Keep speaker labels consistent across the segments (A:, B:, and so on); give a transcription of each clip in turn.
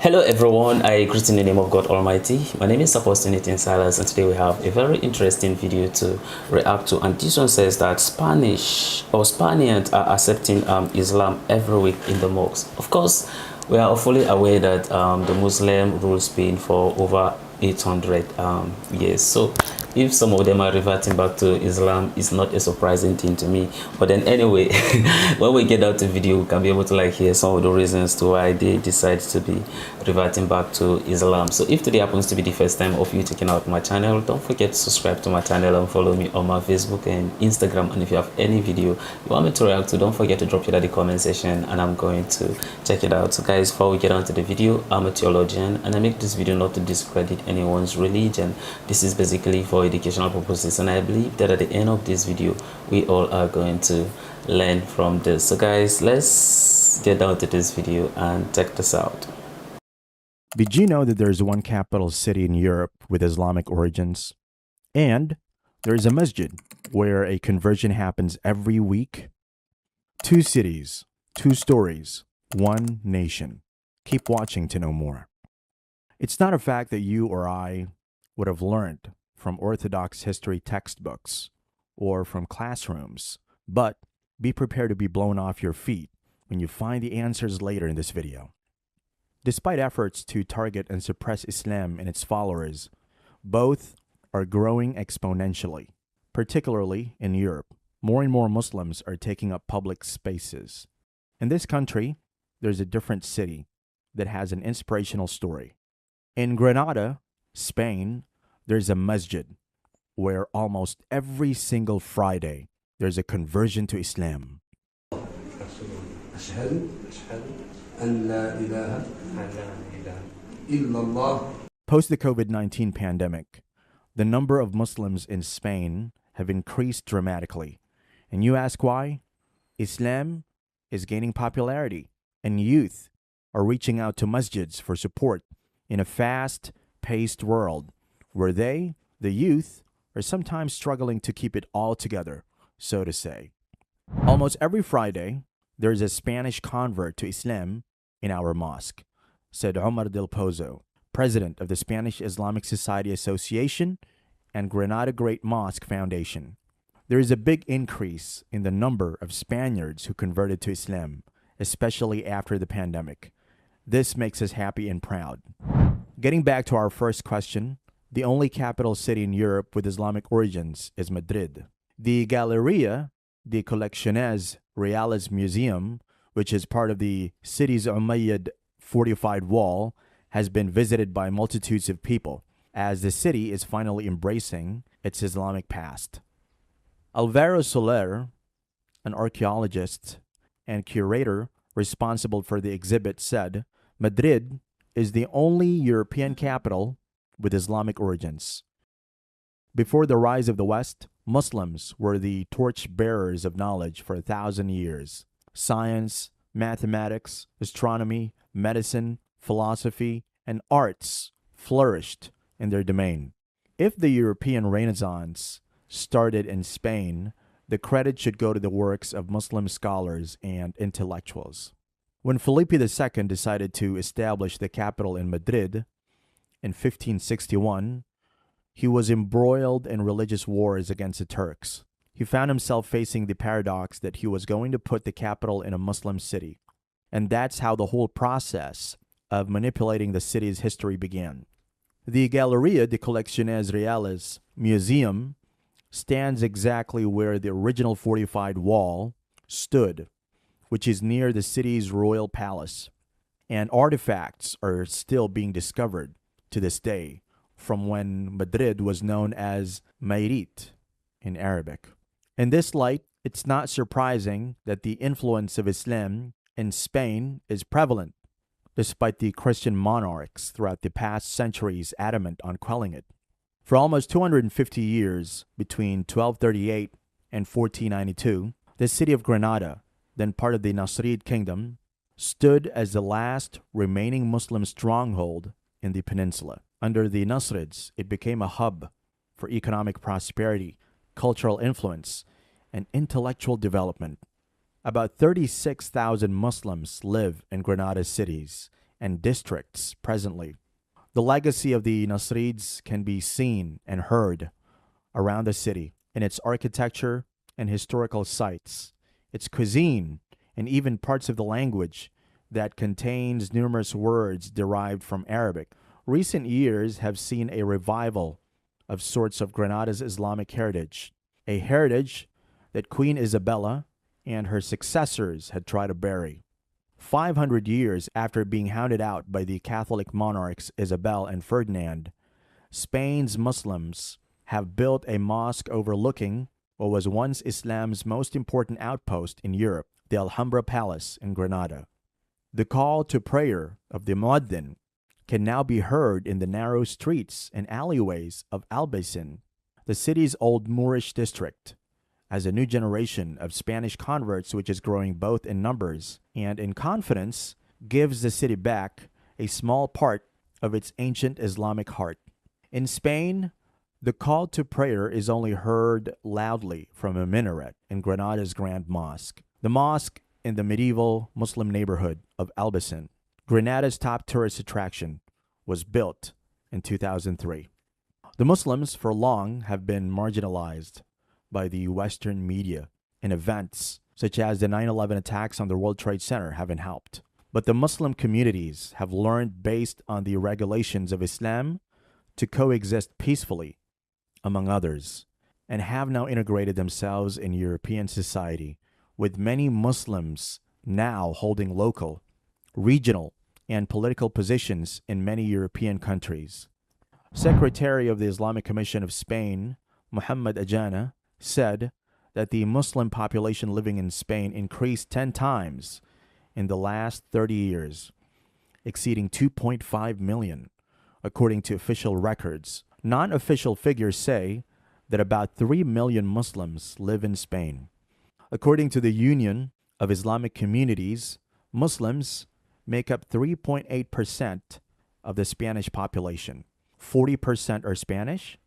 A: Hello everyone, I greet in the name of God Almighty. My name is Apostle Silas, and today we have a very interesting video to react to. And this one says that Spaniards are accepting Islam every week in the mosques. Of course, we are fully aware that the Muslim rule Spain for over 800 years. So if some of them are reverting back to Islam, it's not a surprising thing to me. But then anyway, when we get out the video, we can be able to hear some of the reasons to why they decide to be reverting back to Islam. So if today happens to be the first time of you checking out my channel, don't forget to subscribe to my channel and follow me on my Facebook and Instagram. And if you have any video you want me to react to, don't forget to drop it at the comment section and I'm going to check it out. So guys, before we get on to the video, I'm a theologian and I make this video not to discredit anyone's religion. This is basically for educational purposes, and I believe that at the end of this video we all are going to learn from this. So guys, let's get down to this video and check this out.
B: Did you know that there's one capital city in Europe with Islamic origins? And there's a masjid where a conversion happens every week? Two cities, two stories, one nation. Keep watching to know more. It's not a fact that you or I would have learned from Orthodox history textbooks or from classrooms, but be prepared to be blown off your feet when you find the answers later in this video. Despite efforts to target and suppress Islam and its followers, both are growing exponentially, particularly in Europe. More and more Muslims are taking up public spaces. In this country, there's a different city that has an inspirational story. In Granada, Spain, there's a masjid where almost every single Friday there's a conversion to Islam. Post the COVID-19 pandemic, the number of Muslims in Spain have increased dramatically. And you ask why? Islam is gaining popularity, and youth are reaching out to masjids for support in a fast-paced world where they, the youth, are sometimes struggling to keep it all together, so to say. Almost every Friday, there's a Spanish convert to Islam in our mosque, said Omar del Pozo, president of the Spanish Islamic Society Association and Granada Great Mosque Foundation. There is a big increase in the number of Spaniards who converted to Islam, especially after the pandemic. This makes us happy and proud. Getting back to our first question, the only capital city in Europe with Islamic origins is Madrid. The Galeria de Colecciones Reales Museum, which is part of the city's Umayyad fortified wall, has been visited by multitudes of people, as the city is finally embracing its Islamic past. Alvaro Soler, an archaeologist and curator responsible for the exhibit, said, Madrid is the only European capital with Islamic origins. Before the rise of the West, Muslims were the torch-bearers of knowledge for 1,000 years. Science, mathematics, astronomy, medicine, philosophy, and arts flourished in their domain. If the European Renaissance started in Spain, the credit should go to the works of Muslim scholars and intellectuals. When Felipe II decided to establish the capital in Madrid in 1561, he was embroiled in religious wars against the Turks. He found himself facing the paradox that he was going to put the capital in a Muslim city. And that's how the whole process of manipulating the city's history began. The Galeria de Colecciones Reales Museum stands exactly where the original fortified wall stood, which is near the city's royal palace. And artifacts are still being discovered to this day from when Madrid was known as Mayrit in Arabic. In this light, it's not surprising that the influence of Islam in Spain is prevalent, despite the Christian monarchs throughout the past centuries adamant on quelling it. For almost 250 years, between 1238 and 1492, the city of Granada, then part of the Nasrid kingdom, stood as the last remaining Muslim stronghold in the peninsula. Under the Nasrids, it became a hub for economic prosperity, cultural influence, and intellectual development. About 36,000 Muslims live in Granada's cities, and districts presently. The legacy of the Nasrids can be seen and heard around the city in its architecture and historical sites, its cuisine, and even parts of the language that contains numerous words derived from Arabic. Recent years have seen a revival of sorts of Grenada's Islamic heritage, a heritage that Queen Isabella and her successors had tried to bury. 500 years after being hounded out by the Catholic monarchs Isabel and Ferdinand, Spain's Muslims have built a mosque overlooking what was once Islam's most important outpost in Europe, the Alhambra Palace in Granada. The call to prayer of the Muaddin can now be heard in the narrow streets and alleyways of Albaycin, the city's old Moorish district, as a new generation of Spanish converts, which is growing both in numbers and in confidence, gives the city back a small part of its ancient Islamic heart. In Spain, the call to prayer is only heard loudly from a minaret in Granada's Grand Mosque. The mosque in the medieval Muslim neighborhood of Albaycin, Grenada's top tourist attraction, was built in 2003. The Muslims for long have been marginalized by the Western media, and events such as the 9/11 attacks on the World Trade Center haven't helped. But the Muslim communities have learned, based on the regulations of Islam, to coexist peacefully, among others, and have now integrated themselves in European society, with many Muslims now holding local, regional, and political positions in many European countries. Secretary of the Islamic Commission of Spain, Muhammad Ajana, said that the Muslim population living in Spain increased 10 times in the last 30 years, exceeding 2.5 million, according to official records. Non-official figures say that about 3 million Muslims live in Spain. According to the Union of Islamic Communities, Muslims make up 3.8% of the Spanish population. 40% are Spanish,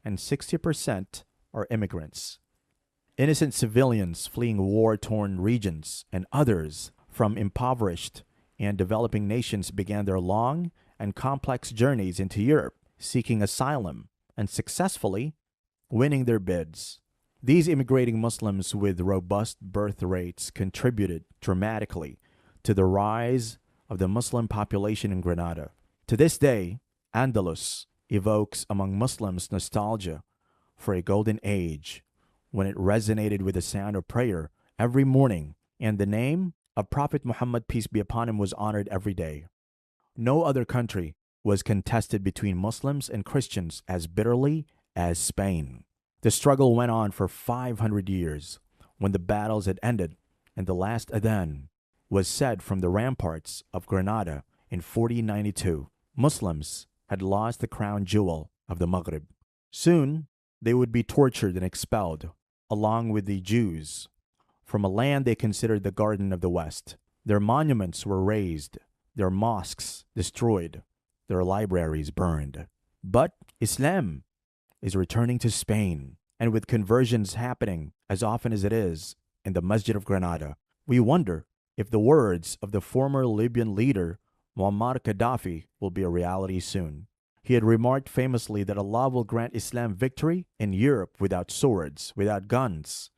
B: and 60% are immigrants. Innocent civilians fleeing war-torn regions and others from impoverished and developing nations began their long and complex journeys into Europe, seeking asylum and successfully winning their bids. These immigrating Muslims with robust birth rates contributed dramatically to the rise of the Muslim population in Grenada. To this day, Andalus evokes among Muslims nostalgia for a golden age when it resonated with the sound of prayer every morning, and the name of Prophet Muhammad, peace be upon him, was honored every day. No other country was contested between Muslims and Christians as bitterly as Spain. The struggle went on for 500 years. When the battles had ended and the last adhan was said from the ramparts of Granada in 1492, Muslims had lost the crown jewel of the Maghrib. Soon, they would be tortured and expelled, along with the Jews, from a land they considered the Garden of the West. Their monuments were razed, their mosques destroyed, their libraries burned. But Islam is returning to Spain, and with conversions happening as often as it is in the Masjid of Granada, we wonder if the words of the former Libyan leader Muammar Gaddafi will be a reality soon. He had remarked famously that Allah will grant Islam victory in Europe without swords, without guns,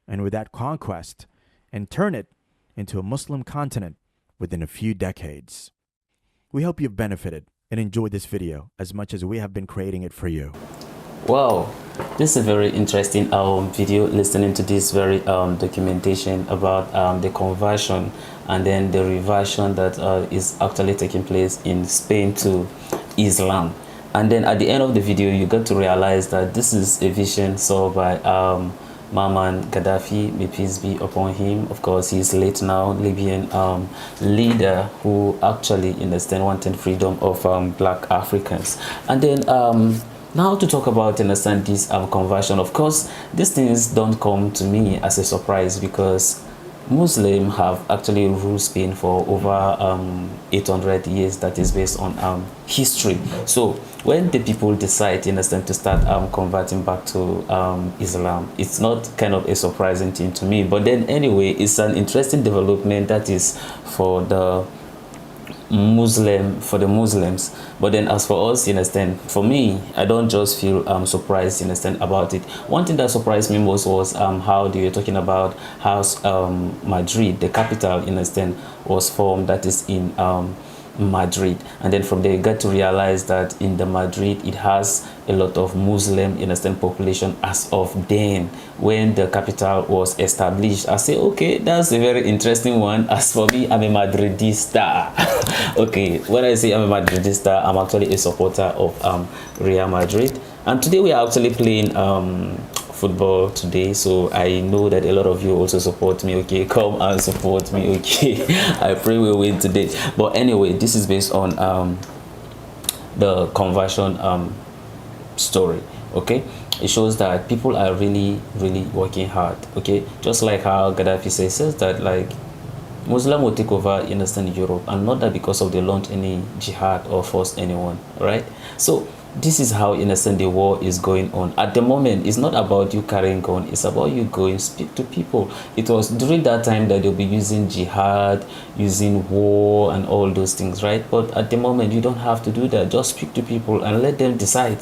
B: and without conquest, and turn it into a Muslim continent within a few decades. We hope you've benefited and enjoyed this video as much as we have been creating it for you.
A: Wow, this is a very interesting video, listening to this very documentation about the conversion and then the reversion that is actually taking place in Spain to Islam. And then at the end of the video, you got to realize that this is a vision saw by Muammar Gaddafi, may peace be upon him. Of course, he's late now, Libyan leader who actually, understand, wanted freedom of black Africans. And then now to talk about, understand, this conversion. Of course, these things don't come to me as a surprise, because Muslims have actually ruled Spain for over 800 years. That is based on history. So when the people decide, you understand, to start converting back to Islam, it's not kind of a surprising thing to me. But then anyway, it's an interesting development that is for the Muslim for the Muslims. But then as for us, you understand, for me, I don't just feel surprised, you understand, about it. One thing that surprised me most was how they were talking about how Madrid, the capital, you understand, was formed, that is in Madrid. And then from there you got to realize that in the Madrid it has a lot of Muslim, you understand, population as of then when the capital was established. I say, okay, that's a very interesting one. As for me, I'm a Madridista. Okay, when I say I'm a Madridista, I'm actually a supporter of Real Madrid. And today we are actually playing football today, so I know that a lot of you also support me. Okay, come and support me. Okay, I pray we win today. But anyway, this is based on the conversion story. Okay, it shows that people are really working hard. Okay, just like how Gaddafi says that, like, Muslim will take over, you understand, Europe, and not that because of they launch any jihad or force anyone, right? So this is how, you understand, the war is going on at the moment. It's not about you carrying gun, it's about you going speak to people. It was during that time that they'll be using jihad, using war and all those things, right? But at the moment you don't have to do that. Just speak to people and let them decide.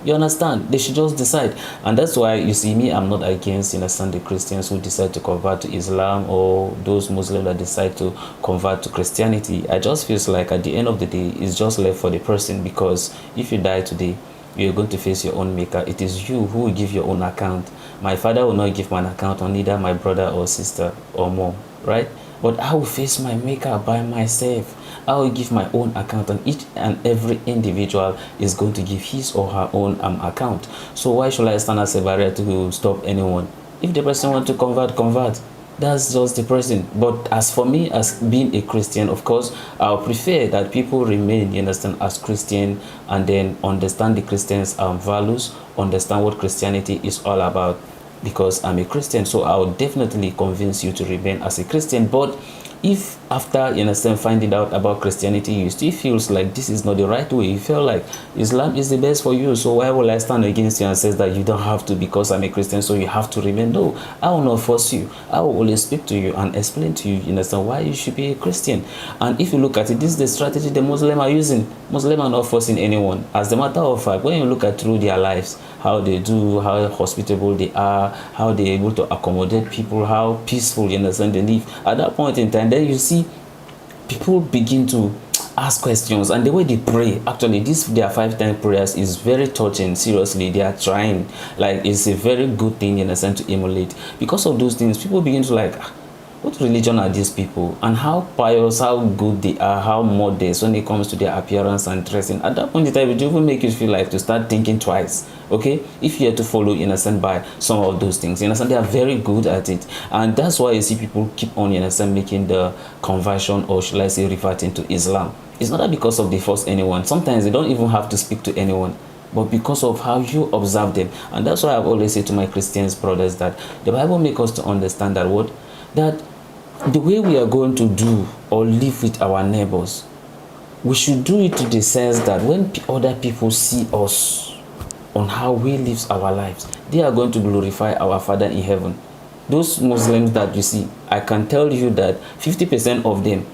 A: You understand? They should just decide. And that's why you see me, I'm not against, you understand, the Christians who decide to convert to Islam, or those Muslims that decide to convert to Christianity. I just feel like at the end of the day, it's just left for the person, because if you die today, you're going to face your own maker. It is you who will give your own account. My father will not give my account on either my brother or sister or mom, right? But I will face my maker by myself. I will give my own account, and each and every individual is going to give his or her own account. So why should I stand as a barrier to stop anyone? If the person wants to convert. That's just the person. But as for me, as being a Christian, of course, I'll prefer that people remain, you understand, as Christian, and then understand the Christians' values, understand what Christianity is all about. Because I'm a Christian, so I would definitely convince you to remain as a Christian. But if after, you understand, finding out about Christianity, you still feels like this is not the right way, you feel like Islam is the best for you, so why will I stand against you and says that you don't have to because I'm a Christian, so you have to remain? No, I will not force you. I will always speak to you and explain to you, you understand, why you should be a Christian. And if you look at it, this is the strategy the Muslims are using. Muslims are not forcing anyone. As a matter of fact, when you look at through their lives, how they do, how hospitable they are, how they're able to accommodate people, how peaceful, you understand, they live. At that point in time, then you see people begin to ask questions, and the way they pray, actually this their 5 times prayers is very touching. Seriously, they are trying, like, it's a very good thing, in a sense, to emulate. Because of those things, people begin to like, what religion are these people, and how pious, how good they are, how modest when it comes to their appearance and dressing. At that point in time, it will even make you feel like to start thinking twice. Okay, if you are to follow, you understand, by some of those things, you understand, they are very good at it. And that's why you see people keep on, you understand, making the conversion, or should I say reverting to Islam. It's not that because of they force anyone. Sometimes they don't even have to speak to anyone, but because of how you observe them. And that's why I've always said to my Christian brothers that the Bible makes us to understand that what, that the way we are going to do or live with our neighbors, we should do it to the sense that when other people see us on how we live our lives, they are going to glorify our Father in heaven. Those Muslims that you see, I can tell you that 50% of them,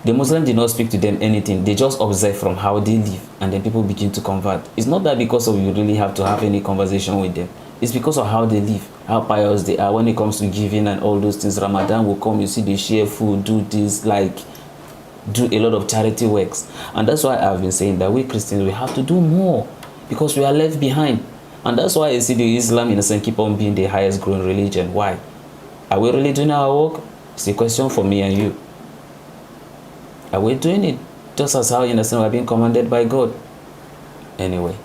A: the Muslim did not speak to them anything. They just observe from how they live, and then people begin to convert. It's not that because of you really have to have any conversation with them. It's because of how they live, how pious they are when it comes to giving and all those things. Ramadan will come, you see they share food, do this, like do a lot of charity works. And that's why I've been saying that we Christians, we have to do more, because we are left behind. And that's why you see the Islam, in a sense, keep on being the highest growing religion. Why? Are we really doing our work? It's a question for me and you. Are we doing it just as how, you understand, we're being commanded by God? Anyway,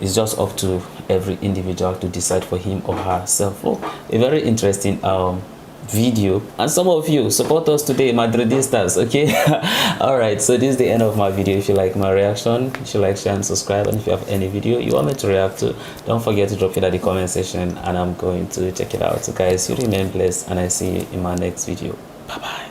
A: it's just up to every individual to decide for him or herself. Oh, a very interesting video. And some of you support us today, Madridistas. Okay. All right, so this is the end of my video. If you like my reaction, you should like, share and subscribe. And if you have any video you want me to react to, don't forget to drop it at the comment section, and I'm going to check it out. So guys, you remain blessed, and I see you in my next video. Bye bye.